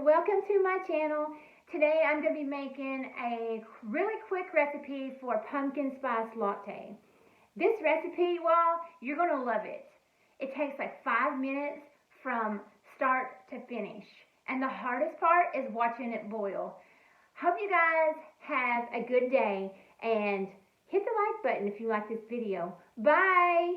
welcome to my channel. Today I'm going to be making a really quick recipe for pumpkin spice latte. This recipe, well, you're going to love it. It takes like 5 minutes from start to finish. And the hardest part is watching it boil. Hope you guys have a good day and hit the like button if you like this video. Bye!